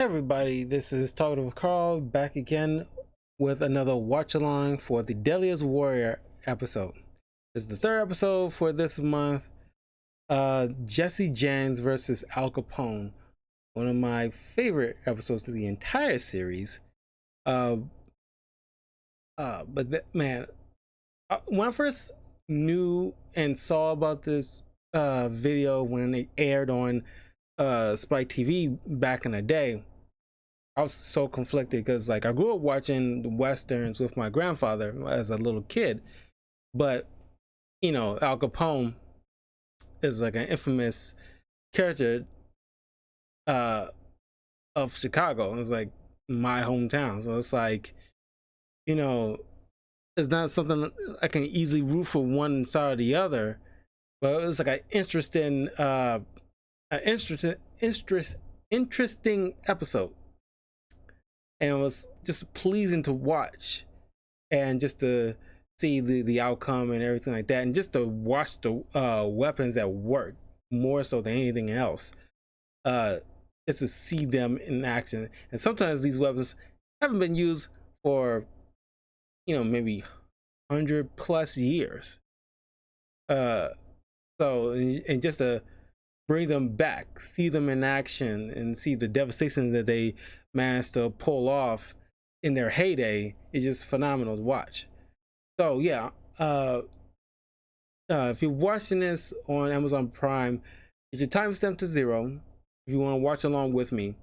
Everybody, this is Talking with Carl back again with another watch along for the Deadliest Warrior episode. This is the third episode for this month. Jesse James versus Al Capone, one of my favorite episodes of the entire series. Man, when I first knew and saw about this video when it aired on Spike TV back in the day, I was so conflicted because like I grew up watching westerns with my grandfather as a little kid, but you know, Al Capone is like an infamous character uh of Chicago. It's like my hometown, so it's like, you know, it's not something I can easily root for one side or the other, but it was like an interesting episode, and it was just pleasing to watch, and just to see the outcome and everything like that, and just to watch the weapons at work more so than anything else. uh just to see them in action, and sometimes these weapons haven't been used for, you know, maybe 100+ years. uh and just to bring them back, see them in action, and see the devastation that they managed to pull off in their heyday is just phenomenal to watch. So yeah, if you're watching this on Amazon Prime, get your timestamp to 0 if you want to watch along with me.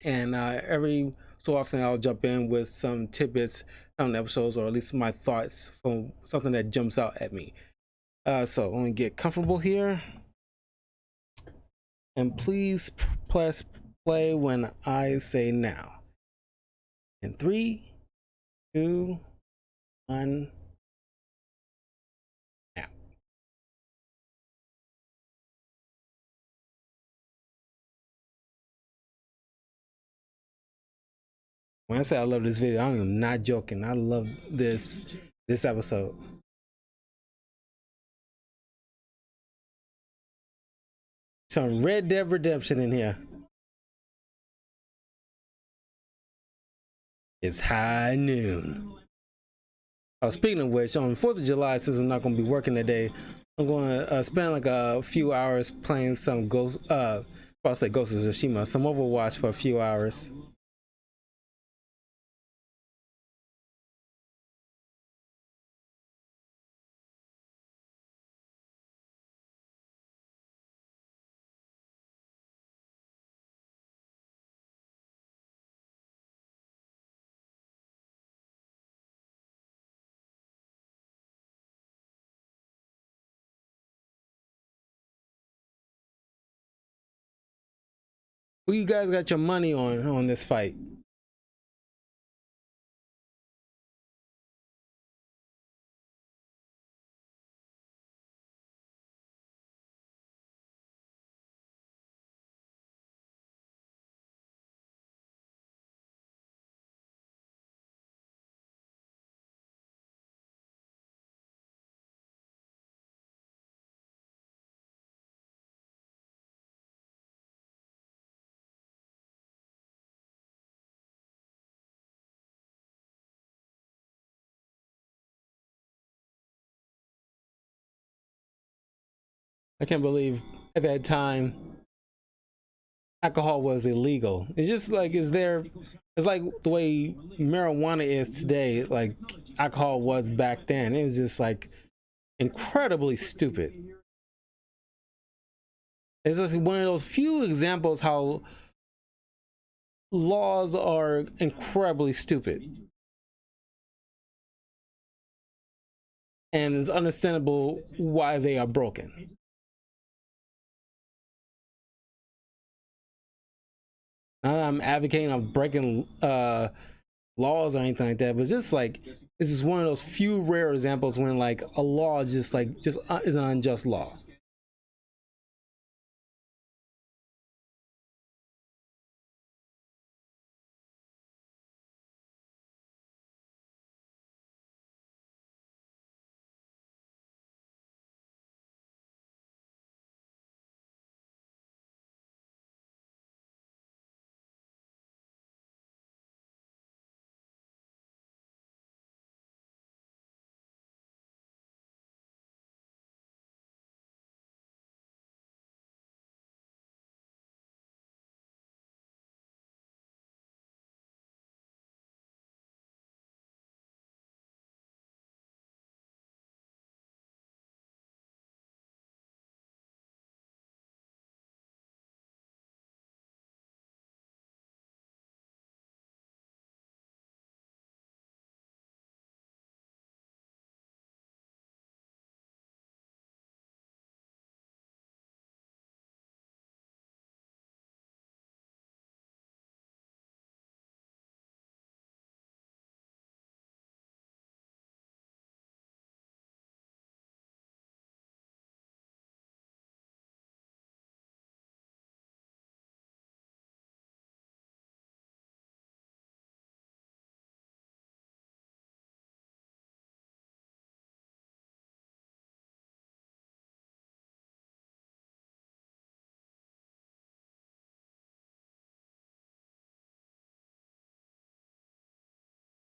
And every so often I'll jump in with some tidbits on the episodes, or at least my thoughts from something that jumps out at me. So let me get comfortable here, and please press play when I say now. In 3, 2, 1. Now. When I say I love this video, I am not joking. I love this episode. Some Red Dead Redemption in here. It's high noon. Oh, speaking of which, on 4th of July, since I'm not going to be working today, I'm going to spend like a few hours playing some I'll say Ghost of Tsushima, some Overwatch for a few hours. Who you guys got your money on this fight? I can't believe at that time alcohol was illegal. It's just like, it's like the way marijuana is today, like alcohol was back then. It was just like incredibly stupid. It's just one of those few examples how laws are incredibly stupid, and it's understandable why they are broken. I'm advocating of breaking laws or anything like that, but just like, it's just one of those few rare examples when like a law just is an unjust law.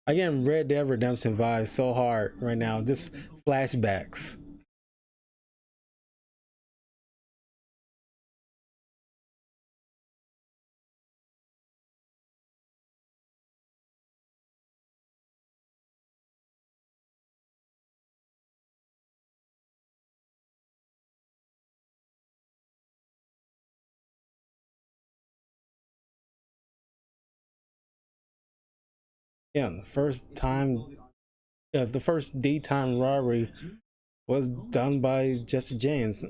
I get Red Dead Redemption vibes so hard right now. Just flashbacks. Yeah, the first daytime robbery was done by Jesse James.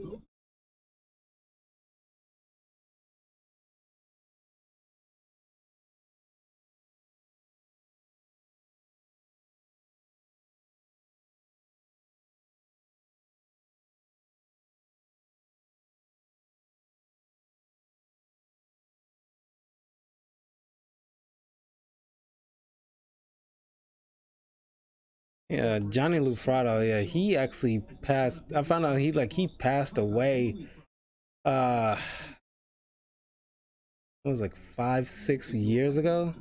Yeah, Johnny Lufrado. Yeah, he actually passed. I found out he passed away. Uh, it was like 5, 6 years ago.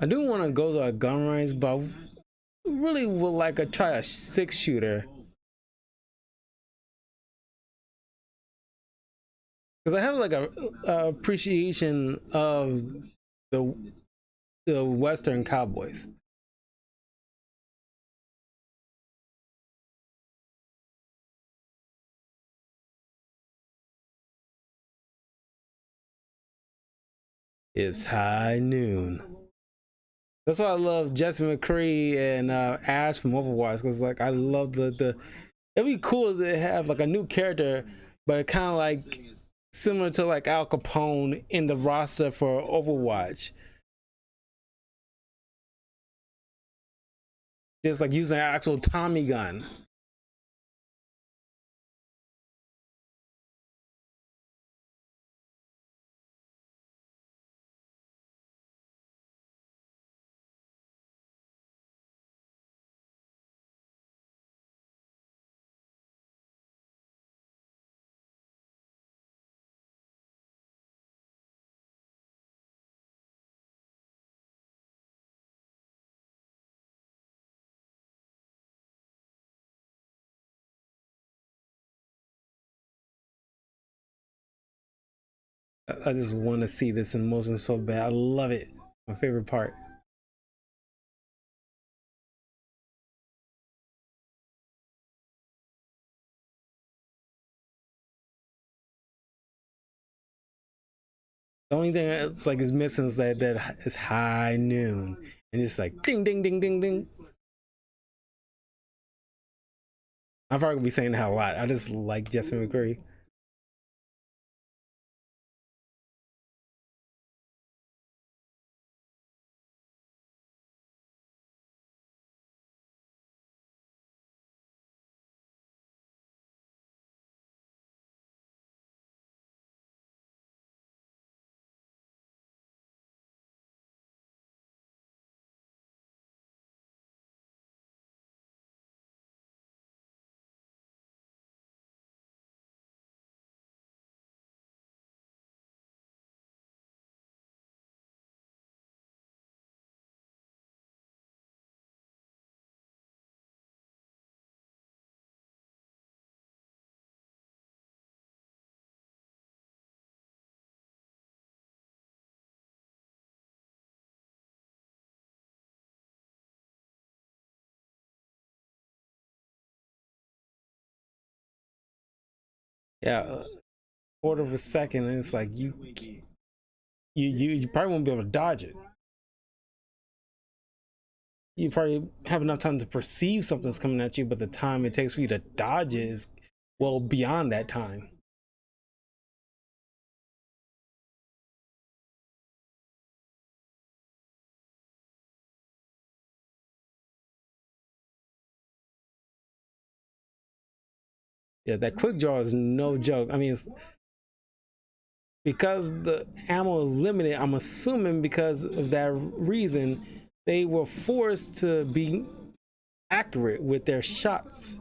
I do want to go to a gun range, but I really would like to try a 6 shooter because I have like a appreciation of the the Western cowboys. It's high noon. That's why I love Jesse McCree and Ash from Overwatch because like I love the. It'd be cool to have like a new character, but kind of like similar to like Al Capone in the roster for Overwatch, just like using an actual Tommy gun. I just want to see this in motion so bad. I love it. My favorite part. The only thing that's like is missing is that is high noon, and it's like ding ding ding ding ding. I'm probably gonna be saying that a lot. I just like Jesse McCree. Yeah, quarter of a second, and it's like you probably won't be able to dodge it. You probably have enough time to perceive something's coming at you, but the time it takes for you to dodge it is well beyond that time. Yeah, that quick draw is no joke. I mean, it's because the ammo is limited. I'm assuming because of that reason, they were forced to be accurate with their shots.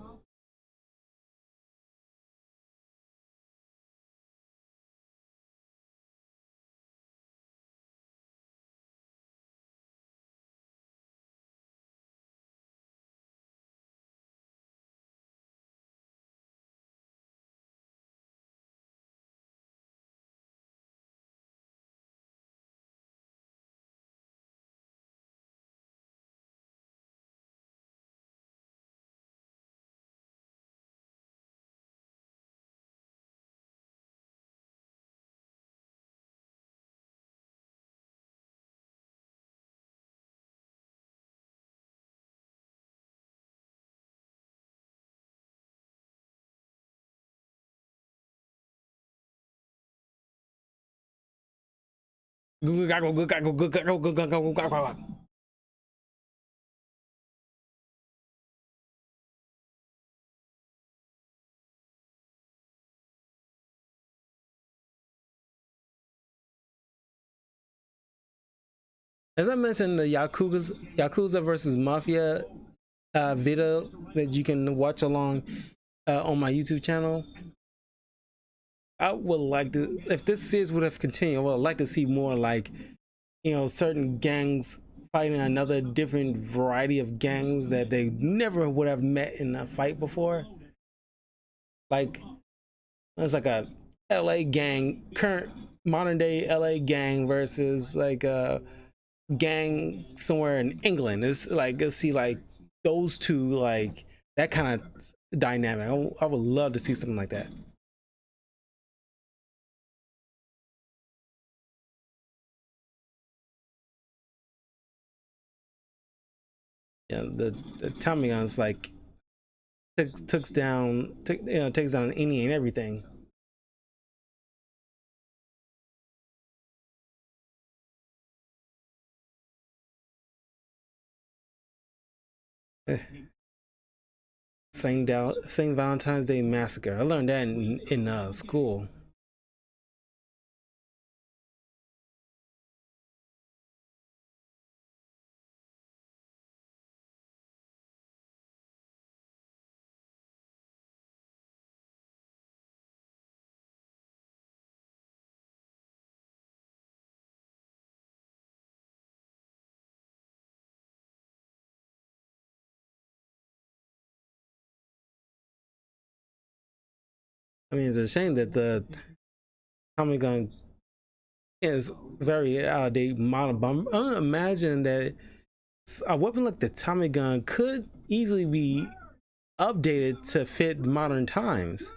As I mentioned, the Yakuza versus Mafia video that you can watch along on my YouTube channel. I would like to, if this series would have continued, I would like to see more like, certain gangs fighting another different variety of gangs that they never would have met in a fight before. Like, it's like a LA gang, current modern day LA gang versus like a gang somewhere in England. It's like, let's see like those two, like that kind of dynamic. I would love to see something like that. Yeah, the Tommy guns like takes down any and everything. Saint Valentine's Day Massacre. I learned that in school. I mean, it's a shame that the Tommy gun is very outdated model. But I imagine that a weapon like the Tommy gun could easily be updated to fit modern times.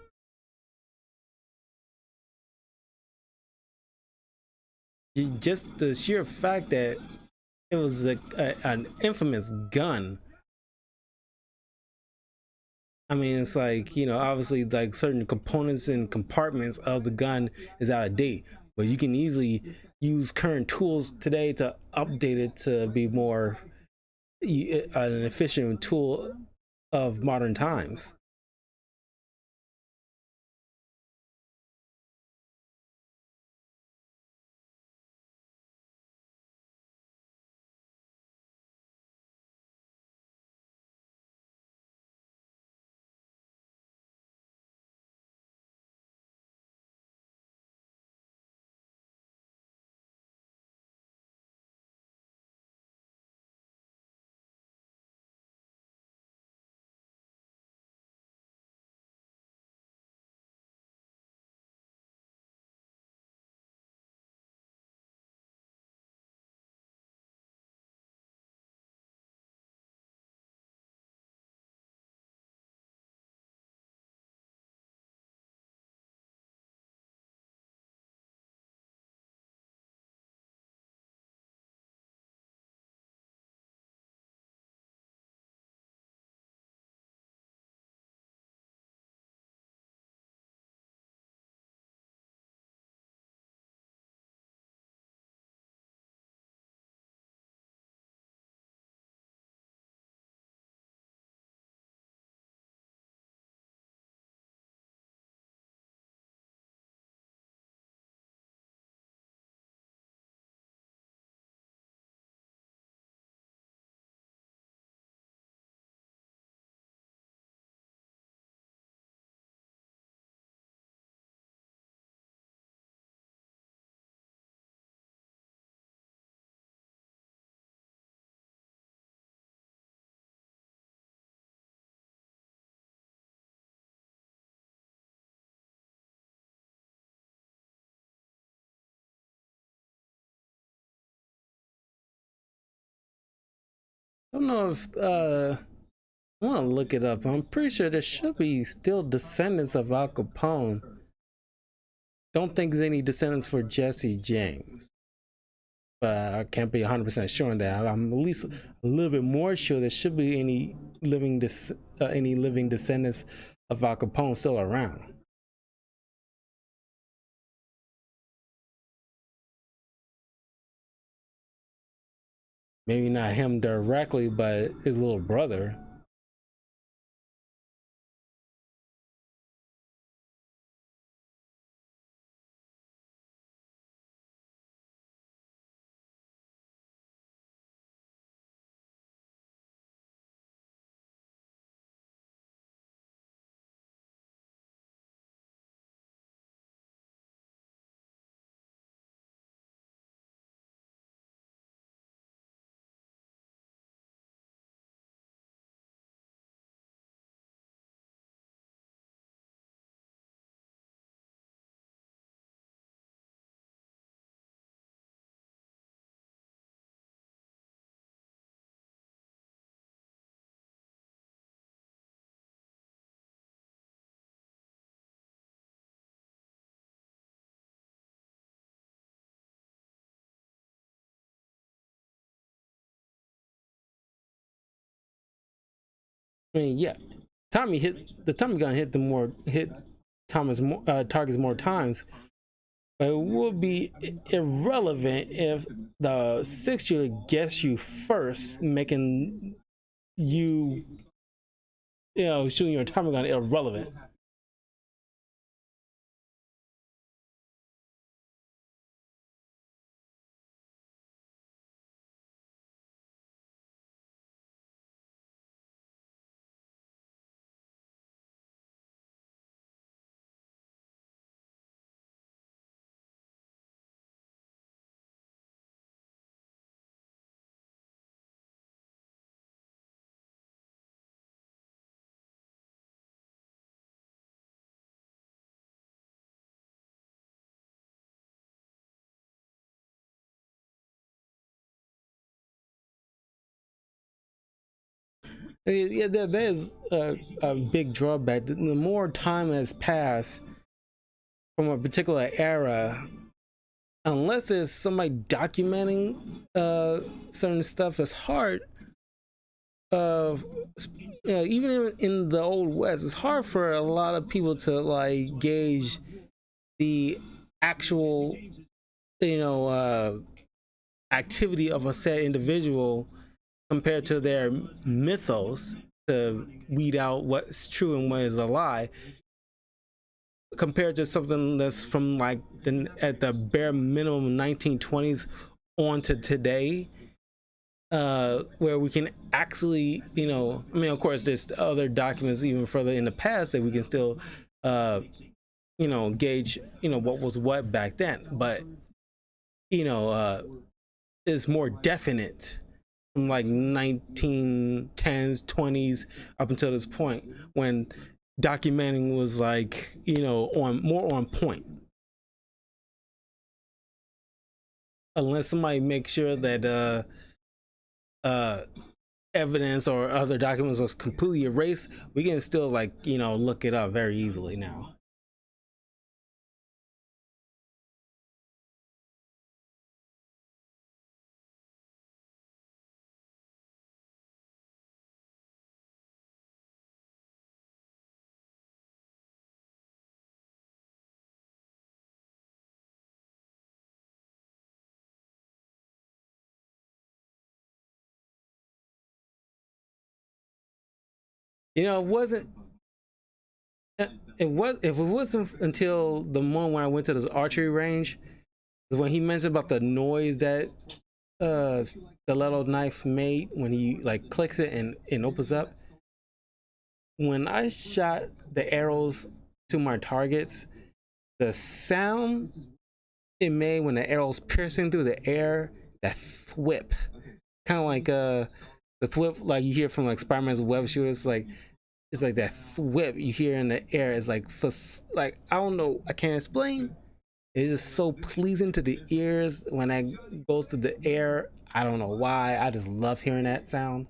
Just the sheer fact that it was an infamous gun. I mean, it's like, obviously like certain components and compartments of the gun is out of date, but you can easily use current tools today to update it to be more an efficient tool of modern times. don't know if I want to look it up. I'm pretty sure there should be still descendants of Al Capone. Don't think there's any descendants for Jesse James, but I can't be 100% sure on that. I'm at least a little bit more sure there should be any living descendants of Al Capone still around. Maybe not him directly, but his little brother. I mean, yeah, the Tommy gun hit Thomas targets more times, but it would be irrelevant if the 6 shooter gets you first, making you shooting your Tommy gun irrelevant. Yeah, there's a big drawback. The more time has passed from a particular era, unless there's somebody documenting certain stuff, it's hard. Even in the old West, it's hard for a lot of people to like gauge the actual, you know, activity of a said individual compared to their mythos to weed out what's true and what is a lie, compared to something that's from like at the bare minimum 1920s on to today, where we can actually, I mean, of course there's other documents even further in the past that we can still gauge what was what back then, but is more definite from like 1910s 20s up until this point when documenting was like on point, unless somebody makes sure that evidence or other documents was completely erased. We can still like look it up very easily now. It wasn't. It was if it wasn't until the moment when I went to this archery range, when he mentioned about the noise that stiletto knife made when he like clicks it and it opens up. When I shot the arrows to my targets, the sound it made when the arrows piercing through the air, that thwip, kind of like the thwip like you hear from like Spider-Man's web shooters, like it's like that whip you hear in the air is like for like I don't know, I can't explain. It's just so pleasing to the ears when that goes to the air. I don't know why. I just love hearing that sound.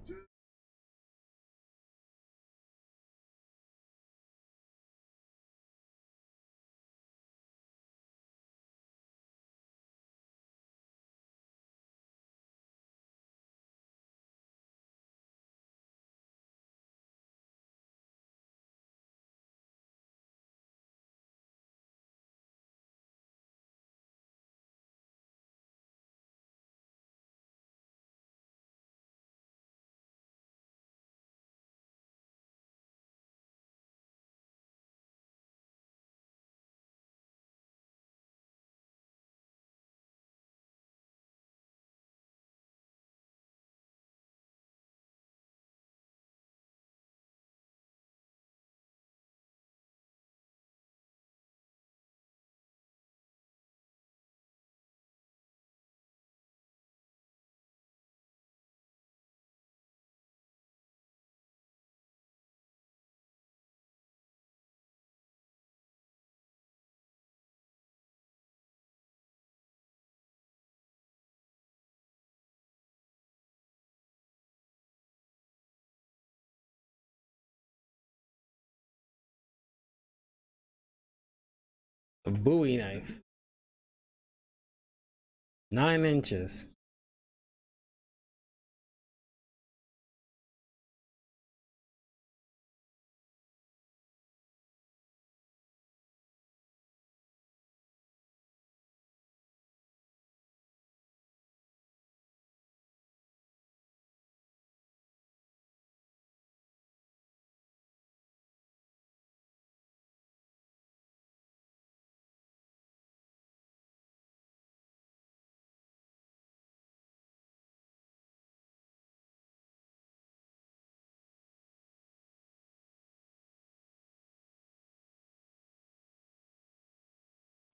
A Bowie knife, 9 inches.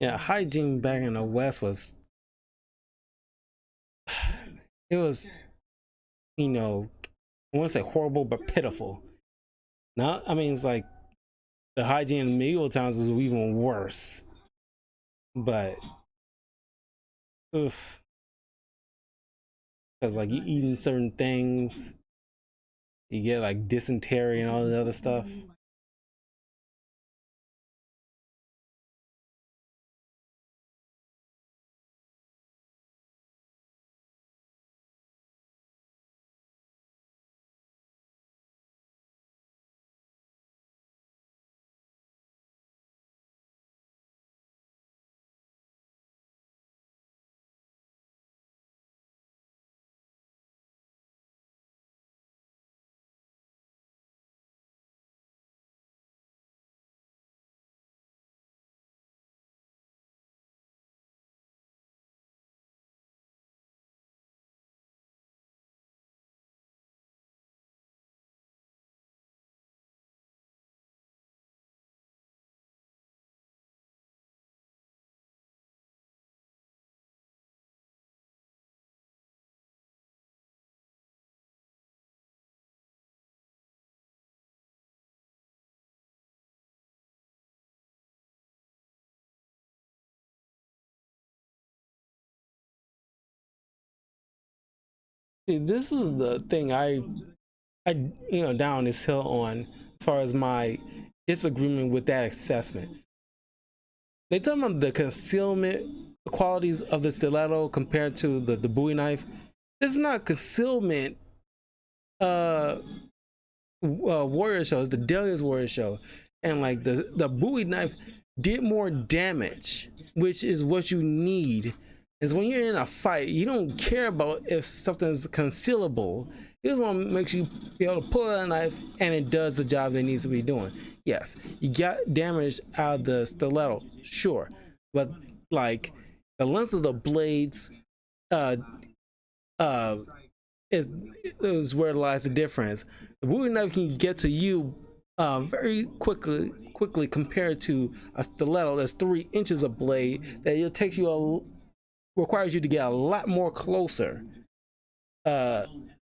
Yeah, hygiene back in the West was, it was, you know, I won't say horrible, but pitiful. Now, I mean, it's like the hygiene in medieval times was even worse. But, oof, because like you eating certain things, you get like dysentery and all the other stuff. See, this is the thing I down this hill on as far as my disagreement with that assessment. They talk about the concealment qualities of the stiletto compared to the Bowie knife. This is not concealment uh warrior show. It's the Deadliest warrior show, and like the Bowie knife did more damage, which is what you need. Is when you're in a fight, you don't care about if something's concealable. You just want to make you be able to pull out a knife and it does the job that it needs to be doing. Yes, you got damage out of the stiletto, sure, but like the length of the blades uh uh is where lies the difference. The Bowie knife can get to you very quickly compared to a stiletto that's 3 inches of blade that it takes you requires you to get a lot more closer uh,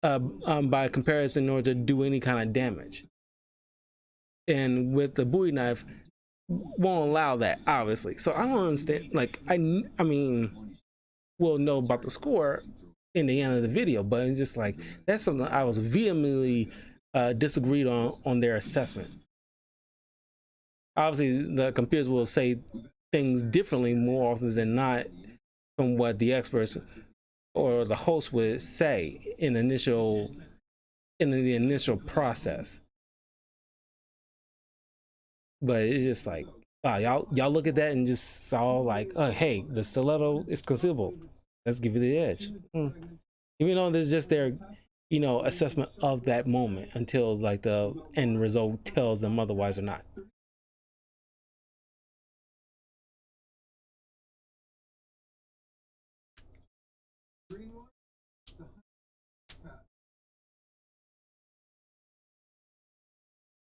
by comparison in order to do any kind of damage. And with the Bowie knife, won't allow that, obviously. So I don't understand. Like I mean, we'll know about the score in the end of the video. But it's just like that's something I was vehemently disagreed on their assessment. Obviously, the computers will say things differently more often than not from what the experts or the host would say in the initial process. But it's just like, wow, y'all look at that and just saw like, oh hey, the stiletto is concealable. Let's give you the edge. Even though there's just their, assessment of that moment until like the end result tells them otherwise or not.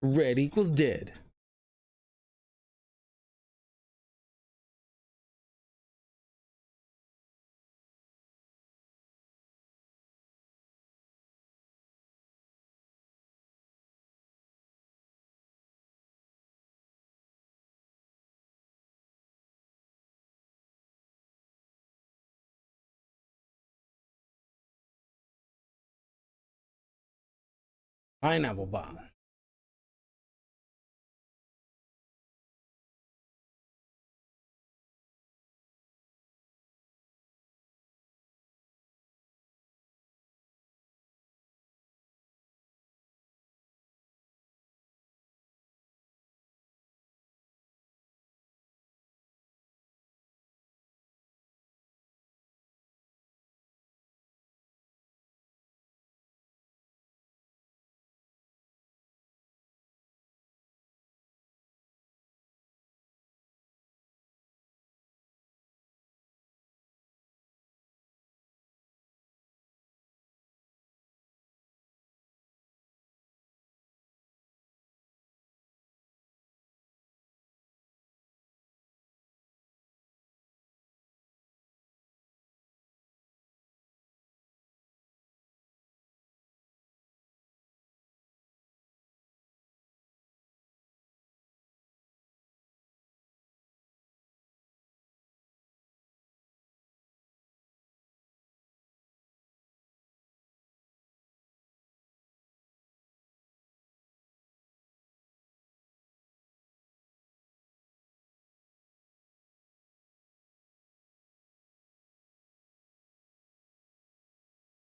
Red equals dead. Pineapple bomb.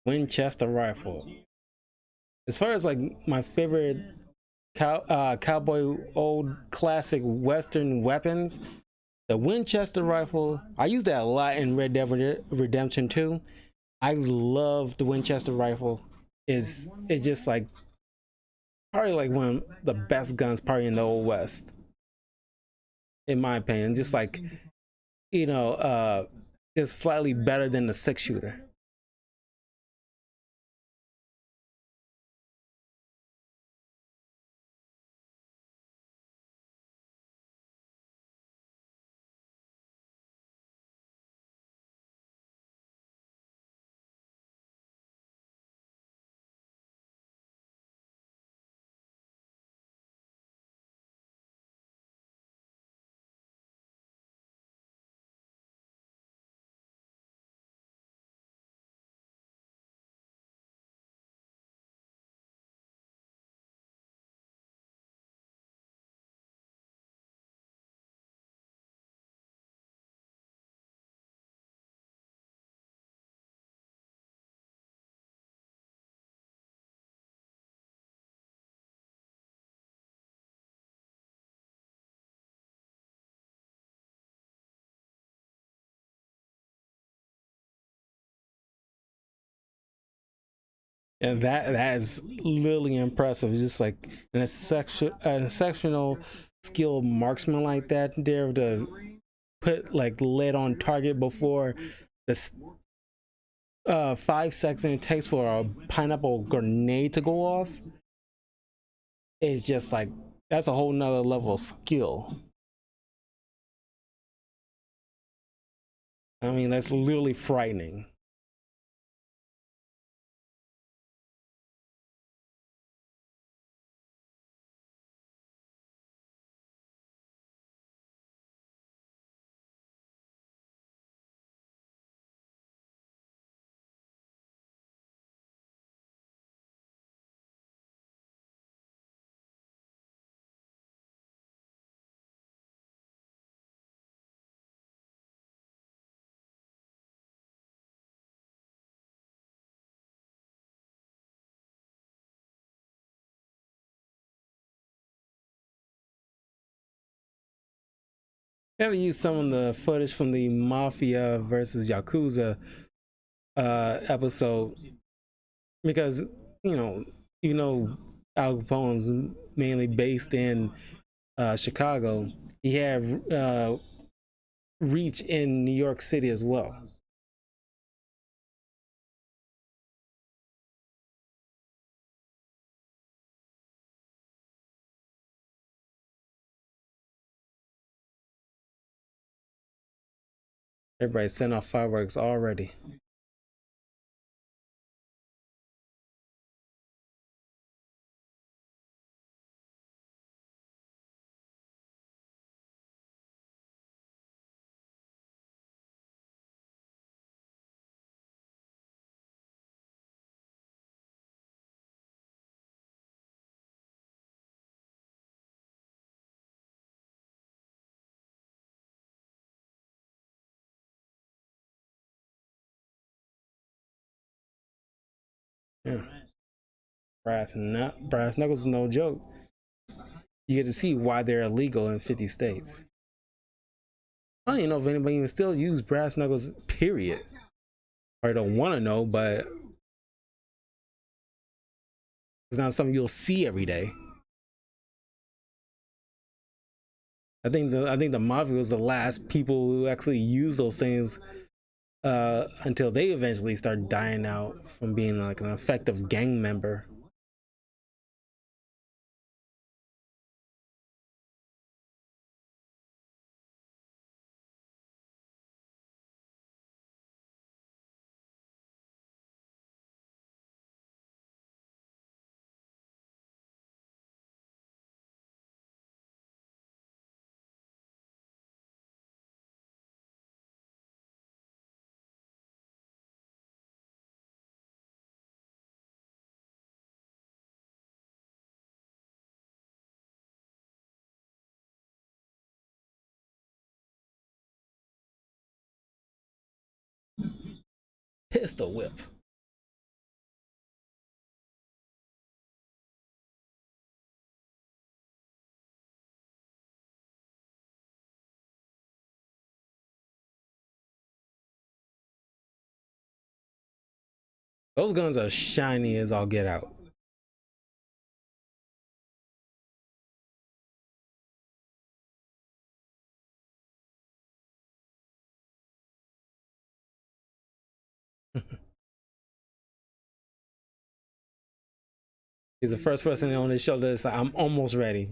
Winchester rifle. As far as like my favorite cowboy old classic Western weapons, the Winchester rifle. I use that a lot in Red Dead Redemption 2. I love the Winchester rifle. It's just like probably like one of the best guns probably in the old West, in my opinion. Just like you know, uh, just slightly better than the 6-shooter. And that is literally impressive. It's just like an exceptional skilled marksman like that, there to put like lead on target before the 5 seconds it takes for a pineapple grenade to go off. It's just like that's a whole nother level of skill. I mean, that's literally frightening. Gotta use some of the footage from the Mafia versus Yakuza episode, because you know you know Al Capone's mainly based in Chicago. He had reach in New York City as well. Everybody sent off fireworks already. Yeah, brass knuckles is no joke. You get to see why they're illegal in 50 states. I don't even know if anybody even still use brass knuckles, period. Or don't want to know, but it's not something you'll see every day. I think the mafia was the last people who actually use those things until they eventually start dying out from being like an effective gang member. Pistol whip. Those guns are shiny as all get out. He's the first person on this show that's like, I'm almost ready.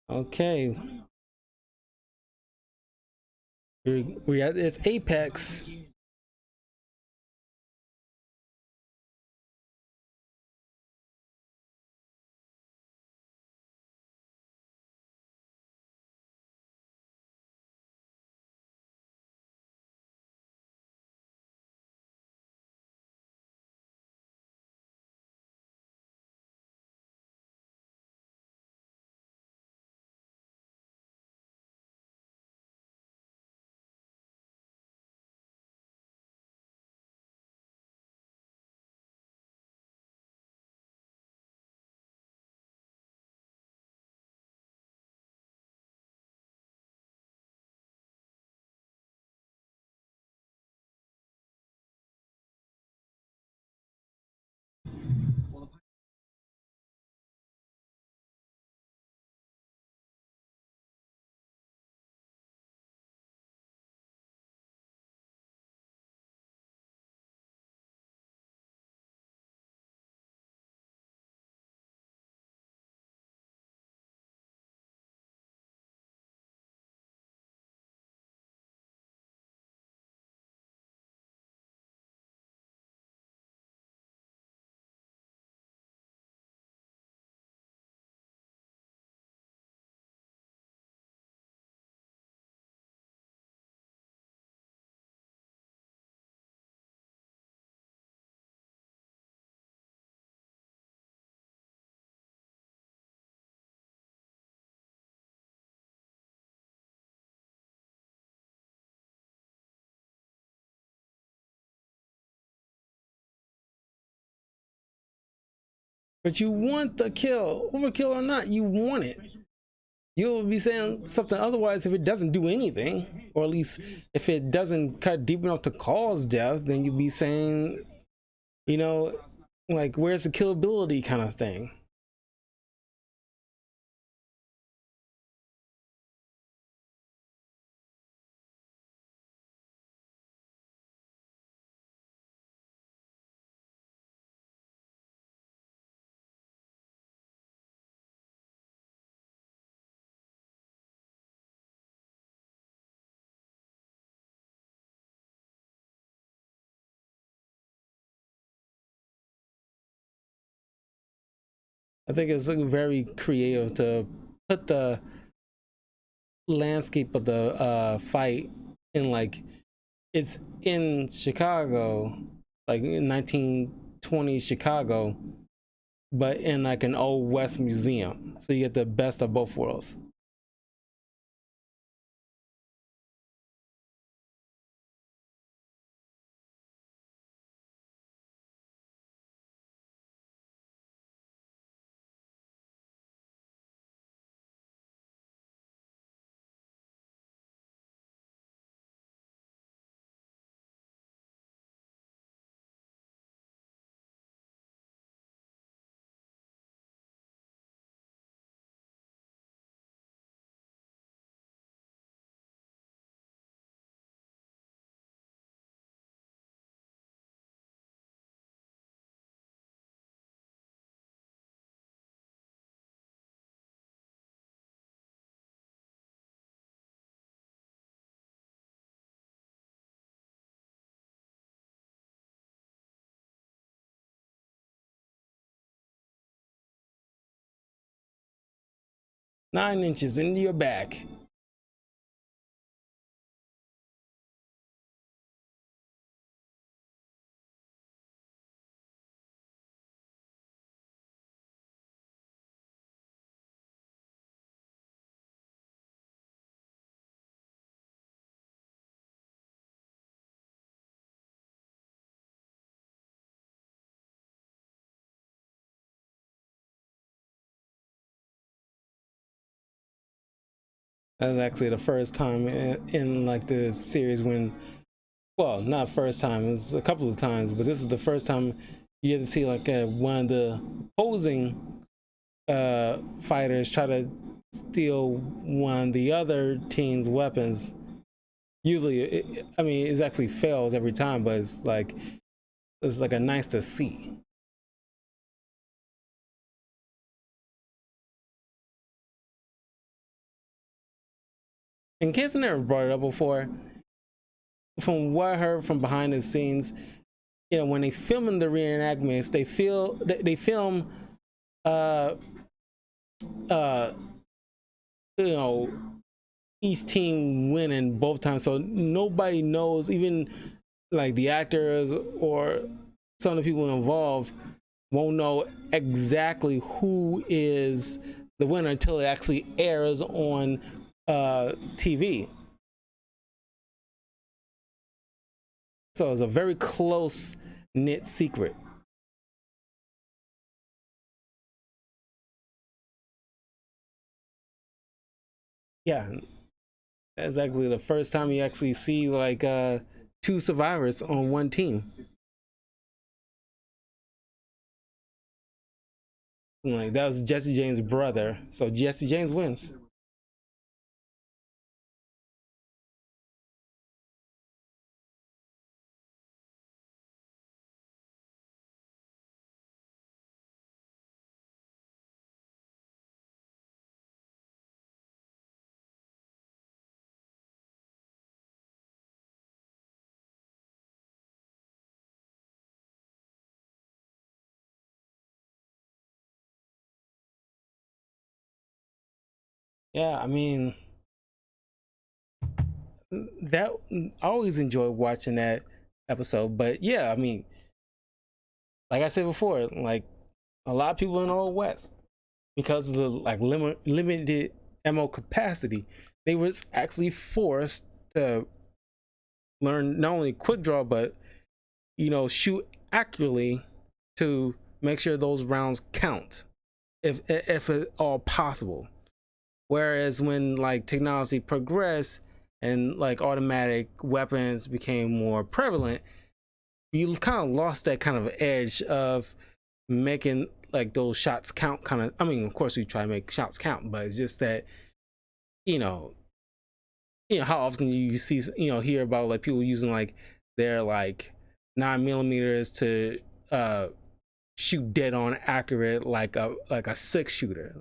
Okay, we got this Apex. but you want the kill, overkill or not, you want it. You'll be saying something otherwise if it doesn't do anything, or at least if it doesn't cut deep enough to cause death, then you'll be saying, you know, like, where's the killability kind of thing. I think it's very creative to put the landscape of the fight in, like, it's in Chicago, like in 1920s Chicago, but in like an old West museum. So you get the best of both worlds. Nine inches into your back. That's actually the first time in like the series when, well, not first time, it was a couple of times, but this is the first time you get to see like one of the opposing fighters try to steal one of the other team's weapons. Usually, I mean, it actually fails every time, but it's like a nice to see. In case I never brought it up before, from what I heard from behind the scenes, you know, when they film in the reenactments, they film uh uh you know, each team winning both times, so nobody knows, even like the actors or some of the people involved won't know exactly who is the winner until it actually airs on TV. So it's a very close knit secret. Yeah, that's actually the first time you actually see like two survivors on one team. Like that was Jesse James' brother, so Jesse James wins. Yeah, I mean, that I always enjoy watching that episode. But yeah, I mean, like I said before, like a lot of people in the Old West, because of the like limited ammo capacity, they was actually forced to learn not only quick draw but, you know, shoot accurately to make sure those rounds count if at all possible. Whereas when like technology progressed and like automatic weapons became more prevalent, you kind of lost that kind of edge of making like those shots count. Kind of, I mean, of course we try to make shots count, but it's just that, you know, how often you see, hear about like people using like their like 9mm to shoot dead on accurate like a 6-shooter.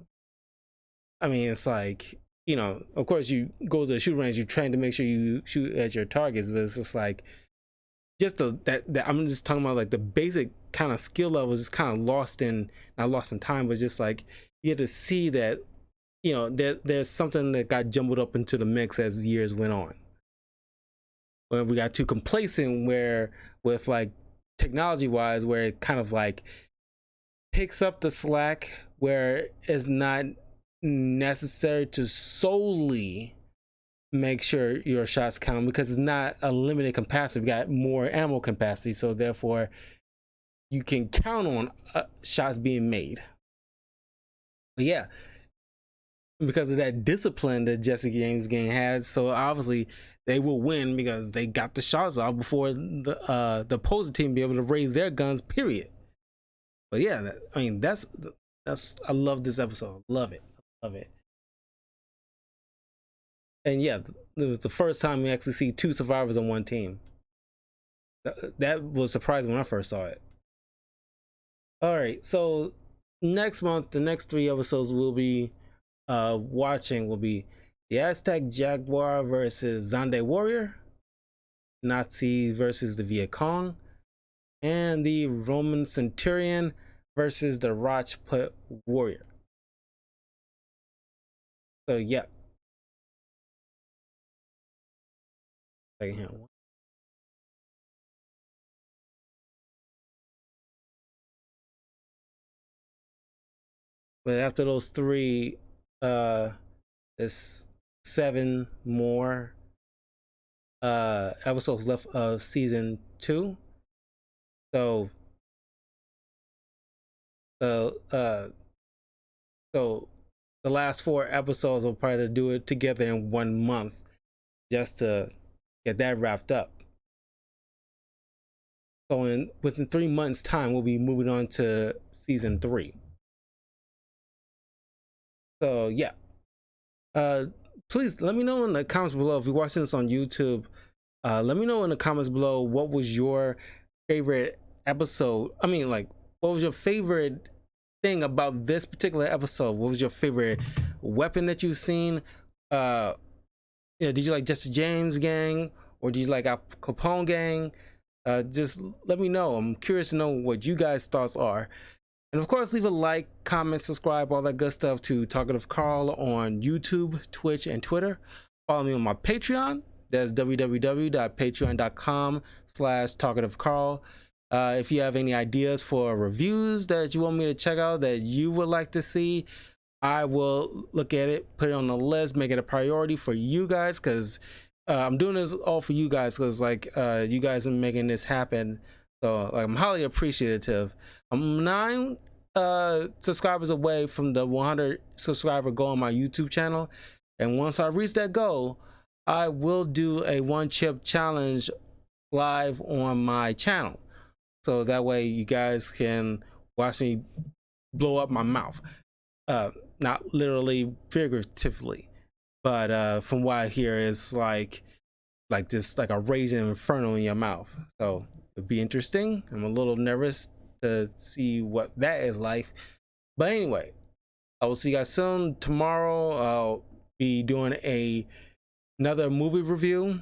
I mean, it's like, of course you go to the shooting range, you're trying to make sure you shoot at your targets, but it's just like just that I'm just talking about like the basic kind of skill levels is kind of not lost in time, but just like you get to see that, there's something that got jumbled up into the mix as the years went on. When we got too complacent with like technology wise, where it kind of like picks up the slack, where it's not necessary to solely make sure your shots count, because it's not a limited capacity. We got more ammo capacity, so therefore you can count on shots being made. But yeah, because of that discipline that Jesse James gang had, so obviously they will win because they got the shots off before the opposing team be able to raise their guns, period. But yeah, I mean, that's I love this episode. Love it. And yeah, it was the first time we actually see 2 survivors on one team. That was surprising when I first saw it. All right, so next month, the next 3 episodes we'll be watching will be the Aztec Jaguar versus Zande Warrior, Nazi versus the Viet Cong, and the Roman Centurion versus the Rajput Warrior. So yeah. Second hand one. But after those 3, there's 7 more episodes left of season 2. So the last 4 episodes will probably do it together in 1 month just to get that wrapped up. So within 3 months time, we'll be moving on to season 3. So yeah, please let me know in the comments below if you're watching this on YouTube. Let me know in the comments below what was your favorite episode. I mean, like, what was your favorite thing about this particular episode? What was your favorite weapon that you've seen? Did you like Jesse James gang, or did you like CAPONE gang? Just let me know. I'm curious to know what you guys' thoughts are. And of course, leave a like, comment, subscribe, all that good stuff to Talkative Carl on YouTube, Twitch, and Twitter. Follow me on my Patreon. That's www.patreon.com/TalkativeCarl. If you have any ideas for reviews that you want me to check out that you would like to see, I will look at it, put it on the list, make it a priority for you guys, because I'm doing this all for you guys, because like you guys are making this happen. So like, I'm highly appreciative. I'm 9 subscribers away from the 100 subscriber goal on my YouTube channel, and once I reach that goal, I will do a 1 chip challenge live on my channel, so that way you guys can watch me blow up my mouth. Not literally, figuratively, but from what I hear, is like this, like a raging inferno in your mouth. So it'd be interesting. I'm a little nervous to see what that is like, but anyway, I will see you guys soon. Tomorrow I'll be doing another movie review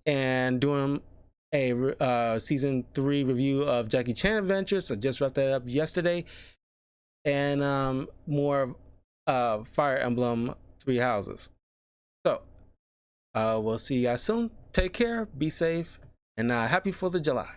and doing a season 3 review of Jackie Chan Adventures. I just wrapped that up yesterday, and more Fire Emblem 3 Houses. So we'll see you guys soon. Take care, be safe, and happy 4th of July.